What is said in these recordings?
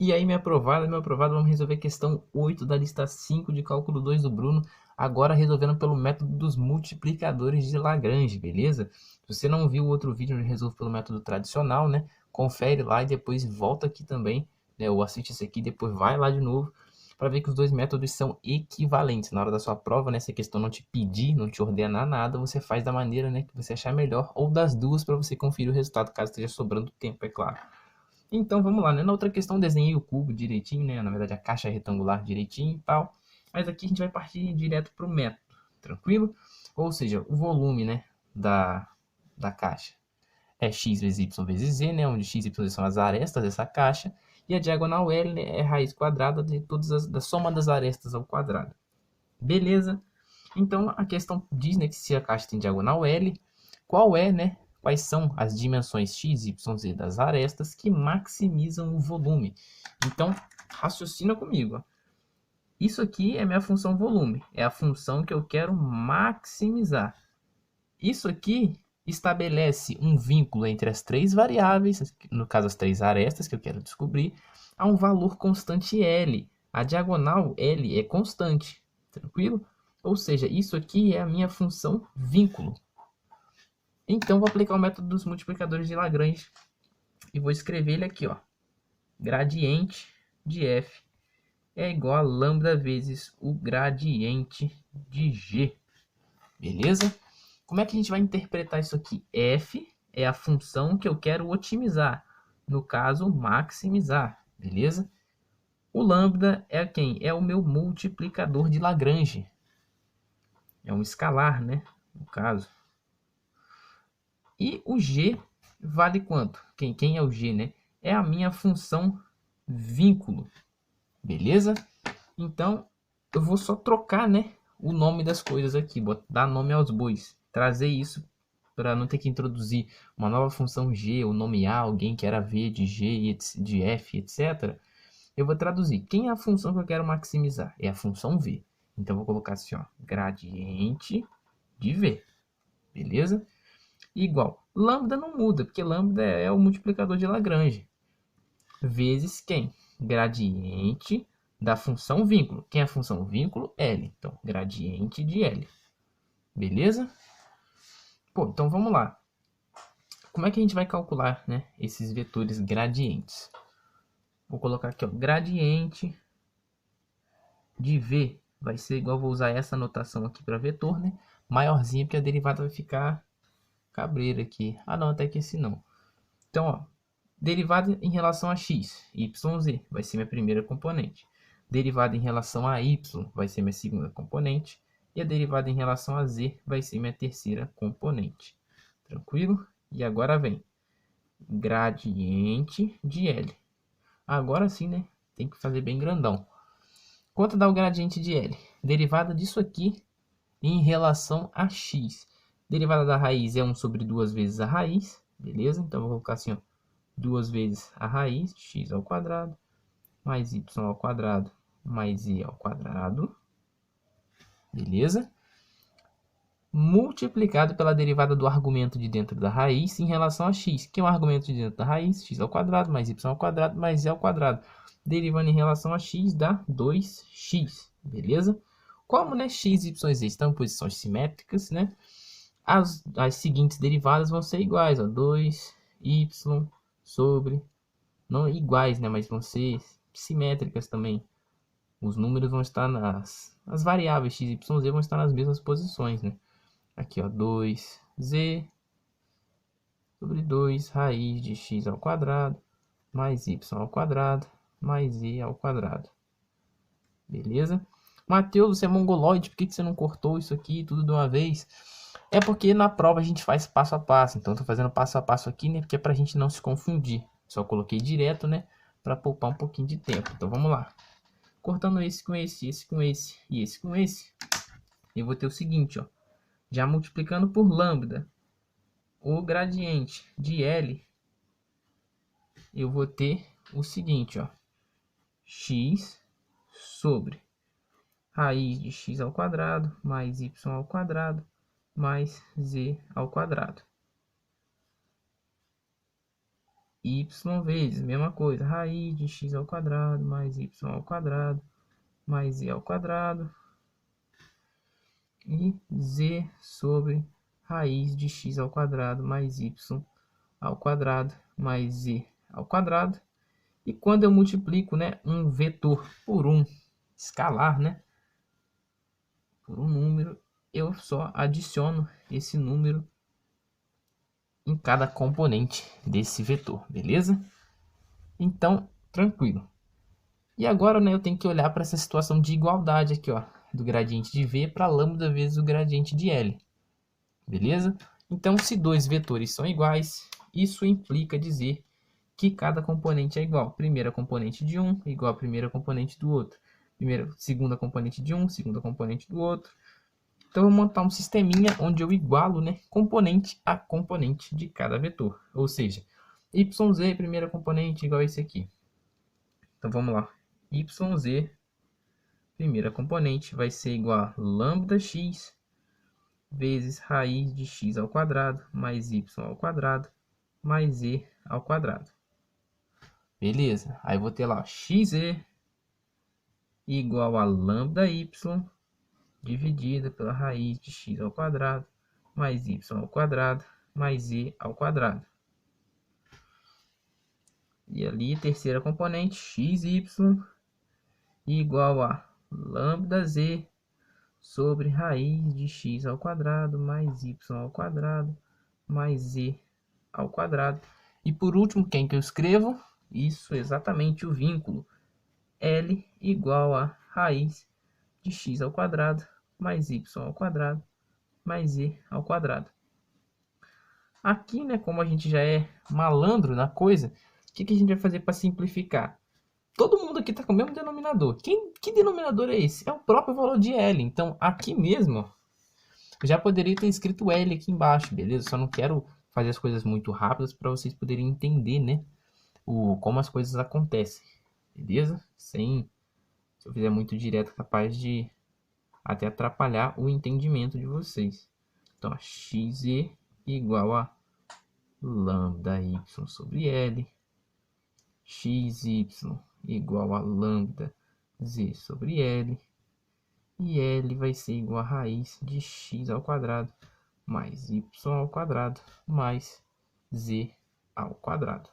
E aí, meu aprovado, vamos resolver a questão 8 da lista 5 de cálculo 2 do Bruno, agora resolvendo pelo método dos multiplicadores de Lagrange, beleza? Se você não viu o outro vídeo onde eu resolvo pelo método tradicional, né? Confere lá e depois volta aqui também, né? Ou assiste esse aqui, depois vai lá de novo, para ver que os dois métodos são equivalentes. Na hora da sua prova, né? Se a questão não te pedir, não te ordenar nada, você faz da maneira, né, que você achar melhor, ou das duas para você conferir o resultado, caso esteja sobrando tempo, é claro. Então vamos lá, né? Na outra questão desenhei o cubo direitinho, né? Na verdade a caixa retangular direitinho e tal. Mas aqui a gente vai partir direto para o método, tranquilo? Ou seja, o volume, né, da caixa é x vezes y vezes z, né? Onde x e y são as arestas dessa caixa. E a diagonal L, né, é raiz quadrada de da soma das arestas ao quadrado. Beleza? Então a questão diz, né, que se a caixa tem diagonal L, qual é, né, quais são as dimensões x, y, z das arestas que maximizam o volume. Então, raciocina comigo. Ó. Isso aqui é minha função volume, é a função que eu quero maximizar. Isso aqui estabelece um vínculo entre as três variáveis, no caso as três arestas que eu quero descobrir, a um valor constante L. A diagonal L é constante, tranquilo? Ou seja, isso aqui é a minha função vínculo. Então, vou aplicar o método dos multiplicadores de Lagrange e vou escrever ele aqui, ó. Gradiente de f é igual a lambda vezes o gradiente de g. Beleza? Como é que a gente vai interpretar isso aqui? F é a função que eu quero otimizar. No caso, maximizar. Beleza? O lambda é quem? É o meu multiplicador de Lagrange. É um escalar, né? No caso. E o g vale quanto? Quem é o g, né? É a minha função vínculo. Beleza? Então, eu vou só trocar, né, o nome das coisas aqui, dar nome aos bois, trazer isso para não ter que introduzir uma nova função g, ou nomear alguém que era v de g, de f, etc. Eu vou traduzir. Quem é a função que eu quero maximizar? É a função v. Então, eu vou colocar assim, ó, gradiente de v. Beleza? Igual. Lambda não muda, porque lambda é o multiplicador de Lagrange. Vezes quem? Gradiente da função vínculo. Quem é a função vínculo? L. Então, gradiente de L. Beleza? Pô, então vamos lá. Como é que a gente vai calcular, né, esses vetores gradientes? Vou colocar aqui, ó, gradiente de V vai ser igual, vou usar essa notação aqui para vetor, né? Maiorzinha, porque a derivada vai ficar cabreira aqui. Ah, não, até que esse não. Então, ó, derivada em relação a x, yz, vai ser minha primeira componente. Derivada em relação a y, vai ser minha segunda componente. E a derivada em relação a z, vai ser minha terceira componente. Tranquilo? E agora vem gradiente de L. Agora sim, né? Tem que fazer bem grandão. Quanto dá o gradiente de L? Derivada disso aqui em relação a x. Derivada da raiz é 1 sobre 2 vezes a raiz. Beleza? Então, vou colocar assim, ó. 2 vezes a raiz de x ao quadrado, mais y ao quadrado, mais z ao quadrado, beleza? Multiplicado pela derivada do argumento de dentro da raiz em relação a x, que é o argumento de dentro da raiz, x ao quadrado, mais y ao quadrado, mais z ao quadrado. Derivando em relação a x dá 2x, beleza? Como, né, x, y e z estão em posições simétricas, né? As seguintes derivadas vão ser iguais, ó, 2y sobre não iguais, né, mas vão ser simétricas também. Os números vão estar as variáveis x, y, z vão estar nas mesmas posições, né? Aqui, ó, 2z sobre 2 raiz de x ao quadrado mais y ao quadrado mais z ao quadrado. Beleza? Mateus, você é mongoloide, por que você não cortou isso aqui tudo de uma vez? É porque na prova a gente faz passo a passo, então eu tô fazendo passo a passo aqui, né, porque é pra gente não se confundir. Só coloquei direto, né, para poupar um pouquinho de tempo. Então vamos lá. Cortando esse com esse com esse e esse com esse, eu vou ter o seguinte, ó. Já multiplicando por lambda o gradiente de L, eu vou ter o seguinte, ó. X sobre raiz de x ao quadrado mais y ao quadrado mais z ao quadrado. y vezes, mesma coisa, raiz de x ao quadrado mais y ao quadrado mais z ao quadrado e z sobre raiz de x ao quadrado mais y ao quadrado mais z ao quadrado. E quando eu multiplico, né, um vetor por um escalar, né, por um número, eu só adiciono esse número em cada componente desse vetor, beleza? Então, tranquilo. E agora, né, eu tenho que olhar para essa situação de igualdade aqui, ó, do gradiente de V para lambda vezes o gradiente de L, beleza? Então, se dois vetores são iguais, isso implica dizer que cada componente é igual. Primeira componente de um igual a primeira componente do outro. Segunda componente de um, segunda componente do outro. Então, eu vou montar um sisteminha onde eu igualo, né, componente a componente de cada vetor. Ou seja, yz, primeira componente, igual a esse aqui. Então, vamos lá. Yz, primeira componente, vai ser igual a lambda x vezes raiz de x ao quadrado mais y ao quadrado mais z ao quadrado. Beleza? Aí, vou ter lá x igual a lambda y dividida pela raiz de x ao quadrado mais y ao quadrado mais z ao quadrado. E ali, terceira componente, xy igual a lambda z sobre raiz de x ao quadrado mais y ao quadrado mais z ao quadrado. E por último, quem que eu escrevo? Isso, exatamente o vínculo. L igual a raiz de x ao quadrado mais y ao quadrado mais z ao quadrado. Aqui, né, como a gente já é malandro na coisa, o que a gente vai fazer para simplificar? Todo mundo aqui está com o mesmo denominador. Que denominador é esse? É o próprio valor de L. Então, aqui mesmo, eu já poderia ter escrito L aqui embaixo, beleza? Só não quero fazer as coisas muito rápidas para vocês poderem entender, né, como as coisas acontecem, beleza? Se eu fizer muito direto, capaz de até atrapalhar o entendimento de vocês. Então, x igual a lambda y sobre L, xy igual a lambda z sobre L, e L vai ser igual a raiz de x ao quadrado mais y ao quadrado mais z ao quadrado.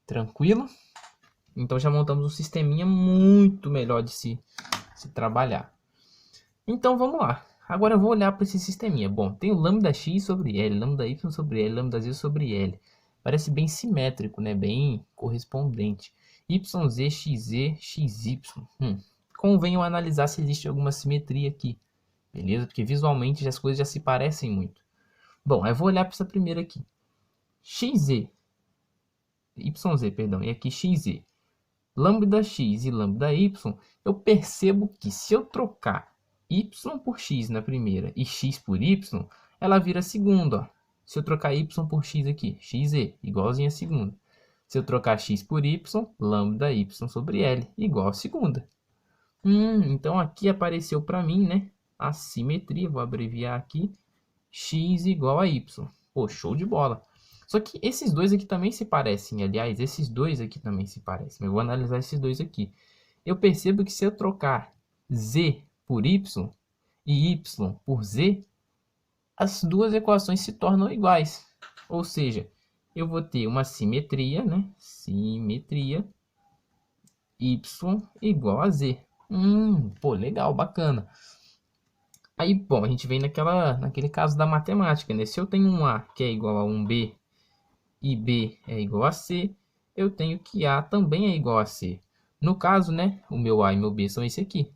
Tranquilo? Então já montamos um sisteminha muito melhor de se trabalhar. Então vamos lá. Agora eu vou olhar para esse sisteminha. Bom, tem o lambda x sobre L, lambda y sobre L, lambda z sobre L. Parece bem simétrico, né? Bem correspondente. YZ, XZ, XY. Convém eu analisar se existe alguma simetria aqui. Beleza? Porque visualmente as coisas já se parecem muito. Bom, eu vou olhar para essa primeira aqui. YZ, perdão, e aqui XZ. Lambda x e lambda y, eu percebo que se eu trocar y por x na primeira e x por y, ela vira a segunda. Ó. Se eu trocar y por x aqui, xz, igualzinho a segunda. Se eu trocar x por y, lambda y sobre L, igual a segunda. Então aqui apareceu para mim, né, a simetria, vou abreviar aqui, x igual a y. Pô, show de bola. Só que esses dois aqui também se parecem, aliás, esses dois aqui também se parecem. Eu vou analisar esses dois aqui. Eu percebo que se eu trocar z por y e y por z, as duas equações se tornam iguais. Ou seja, eu vou ter uma simetria, né? Simetria y igual a z. Pô, legal, bacana. Aí, bom, a gente vem naquele caso da matemática, né? Se eu tenho um A que é igual a um B e B é igual a C, eu tenho que A também é igual a C. No caso, né, o meu A e meu B são esse aqui.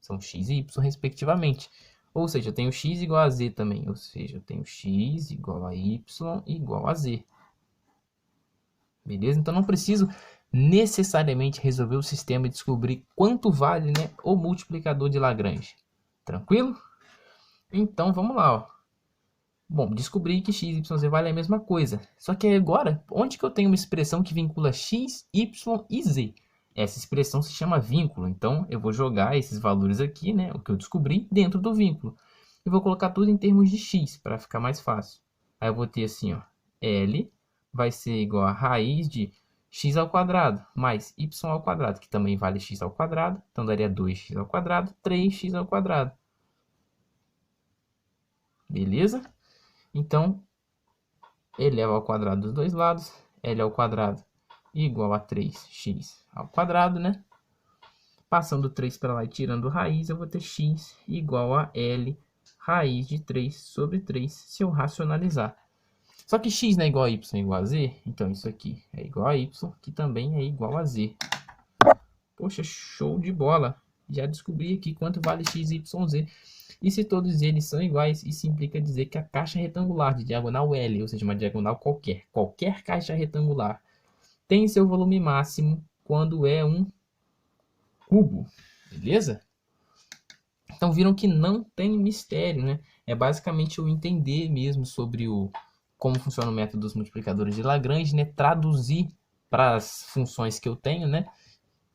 São x e y, respectivamente. Ou seja, eu tenho x igual a z também. Ou seja, eu tenho x igual a y igual a z. Beleza? Então, não preciso necessariamente resolver o sistema e descobrir quanto vale, né, o multiplicador de Lagrange. Tranquilo? Então, vamos lá. Ó. Bom, descobri que x, y, z vale a mesma coisa. Só que agora, onde que eu tenho uma expressão que vincula x, y e z? Essa expressão se chama vínculo. Então, eu vou jogar esses valores aqui, né, o que eu descobri, dentro do vínculo. E vou colocar tudo em termos de x, para ficar mais fácil. Aí eu vou ter assim, ó, L vai ser igual a raiz de x ao quadrado mais y ao quadrado, que também vale x ao quadrado. Então, daria 2x ao quadrado, 3x ao quadrado. Beleza? Então, eleva ao quadrado dos dois lados. L ao quadrado igual a 3x ao quadrado, né? Passando 3 para lá e tirando raiz, eu vou ter x igual a L raiz de 3 sobre 3, se eu racionalizar. Só que x não é igual a y igual a z, então isso aqui é igual a y, que também é igual a z. Poxa, show de bola! Já descobri aqui quanto vale x, y, z. E se todos eles são iguais, isso implica dizer que a caixa retangular de diagonal L, ou seja, uma diagonal qualquer caixa retangular, tem seu volume máximo quando é um cubo, beleza? Então viram que não tem mistério, né? É basicamente eu entender mesmo sobre como funciona o método dos multiplicadores de Lagrange, né? Traduzir para as funções que eu tenho, né?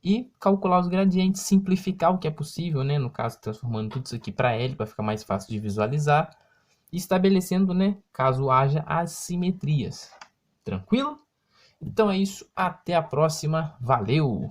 E calcular os gradientes, simplificar o que é possível, né? No caso, transformando tudo isso aqui para L, para ficar mais fácil de visualizar. E estabelecendo, né? Caso haja assimetrias. Tranquilo? Então é isso. Até a próxima. Valeu!